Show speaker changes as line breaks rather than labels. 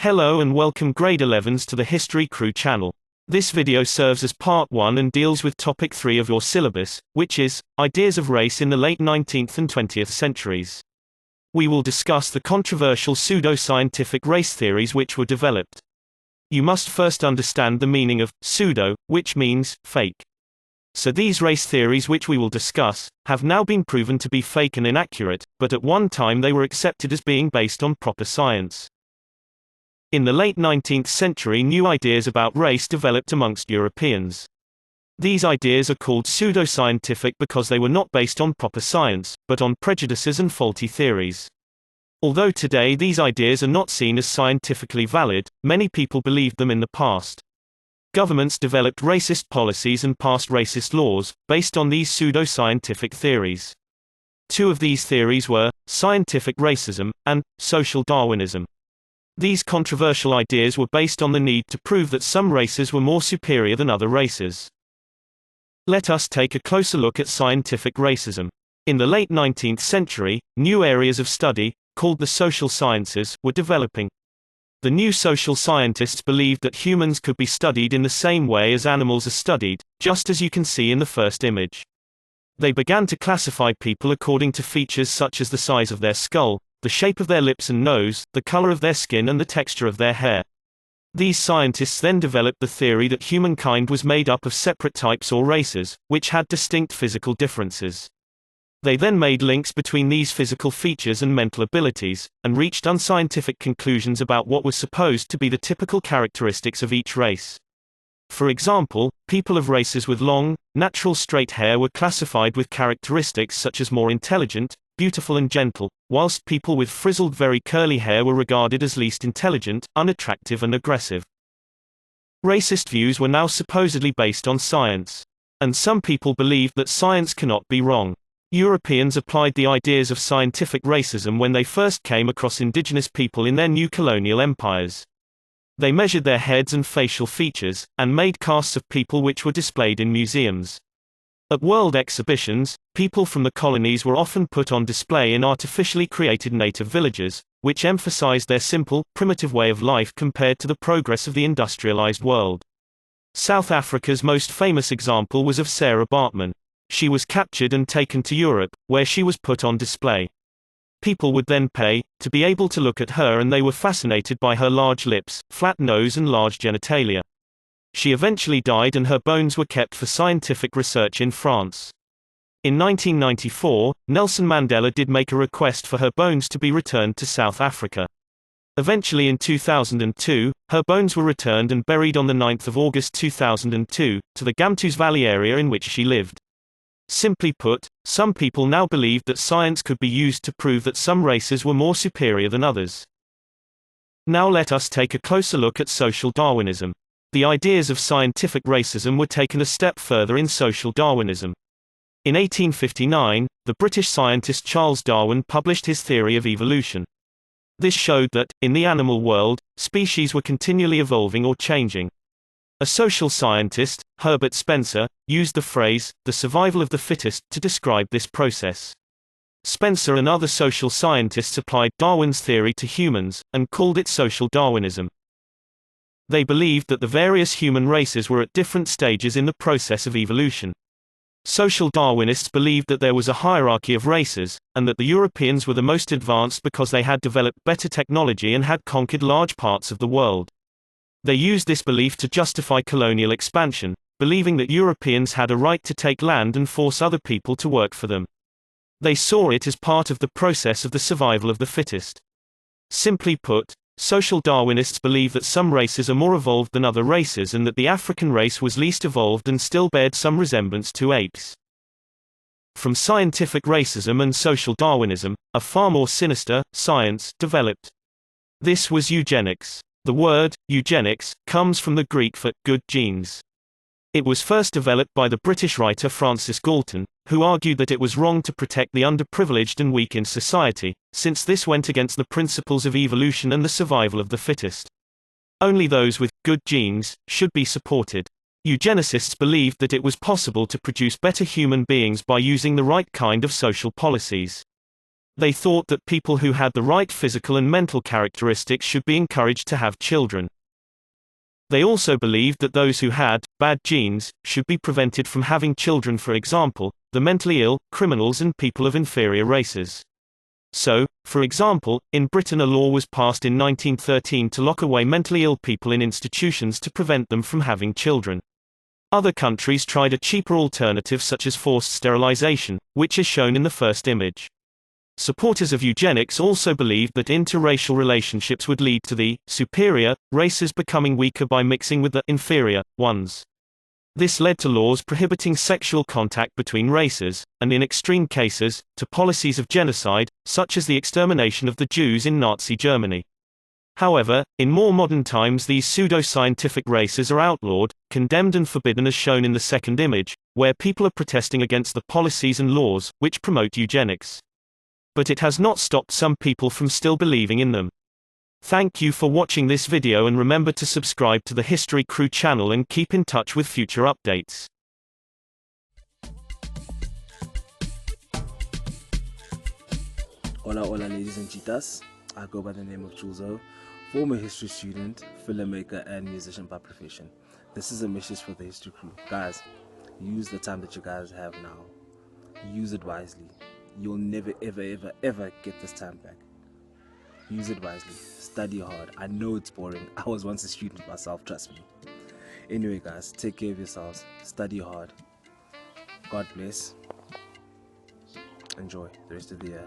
Hello and welcome grade 11s to the History Crew channel. This video serves as part 1 and deals with topic 3 of your syllabus, which is, Ideas of Race in the Late 19th and 20th Centuries. We will discuss the controversial pseudo-scientific race theories which were developed. You must first understand the meaning of pseudo, which means fake. So these race theories which we will discuss, have now been proven to be fake and inaccurate, but at one time they were accepted as being based on proper science. In the late 19th century, new ideas about race developed amongst Europeans. These ideas are called pseudo-scientific because they were not based on proper science, but on prejudices and faulty theories. Although today these ideas are not seen as scientifically valid, many people believed them in the past. Governments developed racist policies and passed racist laws, based on these pseudo-scientific theories. Two of these theories were scientific racism and social Darwinism. These controversial ideas were based on the need to prove that some races were more superior than other races. Let us take a closer look at scientific racism. In the late 19th century, new areas of study, called the social sciences, were developing. The new social scientists believed that humans could be studied in the same way as animals are studied, just as you can see in the first image. They began to classify people according to features such as the size of their skull, the shape of their lips and nose, the color of their skin and the texture of their hair. These scientists then developed the theory that humankind was made up of separate types or races, which had distinct physical differences. They then made links between these physical features and mental abilities, and reached unscientific conclusions about what were supposed to be the typical characteristics of each race. For example, people of races with long, natural straight hair were classified with characteristics such as more intelligent, beautiful and gentle, whilst people with frizzled very curly hair were regarded as least intelligent, unattractive and aggressive. Racist views were now supposedly based on science. And some people believed that science cannot be wrong. Europeans applied the ideas of scientific racism when they first came across indigenous people in their new colonial empires. They measured their heads and facial features, and made casts of people which were displayed in museums. At world exhibitions, people from the colonies were often put on display in artificially created native villages, which emphasized their simple, primitive way of life compared to the progress of the industrialized world. South Africa's most famous example was of Sarah Bartman. She was captured and taken to Europe, where she was put on display. People would then pay to be able to look at her, and they were fascinated by her large lips, flat nose and large genitalia. She eventually died and her bones were kept for scientific research in France. In 1994, Nelson Mandela did make a request for her bones to be returned to South Africa. Eventually in 2002, her bones were returned and buried on 9 August 2002, to the Gamtus Valley area in which she lived. Simply put, some people now believed that science could be used to prove that some races were more superior than others. Now let us take a closer look at social Darwinism. The ideas of scientific racism were taken a step further in social Darwinism. In 1859, the British scientist Charles Darwin published his theory of evolution. This showed that, in the animal world, species were continually evolving or changing. A social scientist, Herbert Spencer, used the phrase, the survival of the fittest, to describe this process. Spencer and other social scientists applied Darwin's theory to humans, and called it social Darwinism. They believed that the various human races were at different stages in the process of evolution. Social Darwinists believed that there was a hierarchy of races, and that the Europeans were the most advanced because they had developed better technology and had conquered large parts of the world. They used this belief to justify colonial expansion, believing that Europeans had a right to take land and force other people to work for them. They saw it as part of the process of the survival of the fittest. Simply put, social Darwinists believe that some races are more evolved than other races and that the African race was least evolved and still bared some resemblance to apes. From scientific racism and social Darwinism, a far more sinister science developed. This was eugenics. The word, eugenics, comes from the Greek for good genes. It was first developed by the British writer Francis Galton, who argued that it was wrong to protect the underprivileged and weak in society, since this went against the principles of evolution and the survival of the fittest. Only those with good genes should be supported. Eugenicists believed that it was possible to produce better human beings by using the right kind of social policies. They thought that people who had the right physical and mental characteristics should be encouraged to have children. They also believed that those who had bad genes should be prevented from having children, for example, the mentally ill, criminals and people of inferior races. So, for example, in Britain a law was passed in 1913 to lock away mentally ill people in institutions to prevent them from having children. Other countries tried a cheaper alternative such as forced sterilization, which is shown in the first image. Supporters of eugenics also believed that interracial relationships would lead to the superior races becoming weaker by mixing with the inferior ones. This led to laws prohibiting sexual contact between races, and in extreme cases, to policies of genocide, such as the extermination of the Jews in Nazi Germany. However, in more modern times these pseudo-scientific races are outlawed, condemned and forbidden as shown in the second image, where people are protesting against the policies and laws which promote eugenics. But it has not stopped some people from still believing in them. Thank you for watching this video and remember to subscribe to the History Crew channel and keep in touch with future updates.
Hola, hola ladies and cheetahs. I go by the name of Chuzo, former history student, filmmaker and musician by profession. This is a message for the History Crew. Guys, use the time that you guys have now. Use it wisely. You'll never ever get this time back. Use it wisely. Study hard. I know it's boring. I was once a student myself, trust me. Anyway guys, take care of yourselves. Study hard. God bless. Enjoy the rest of the year.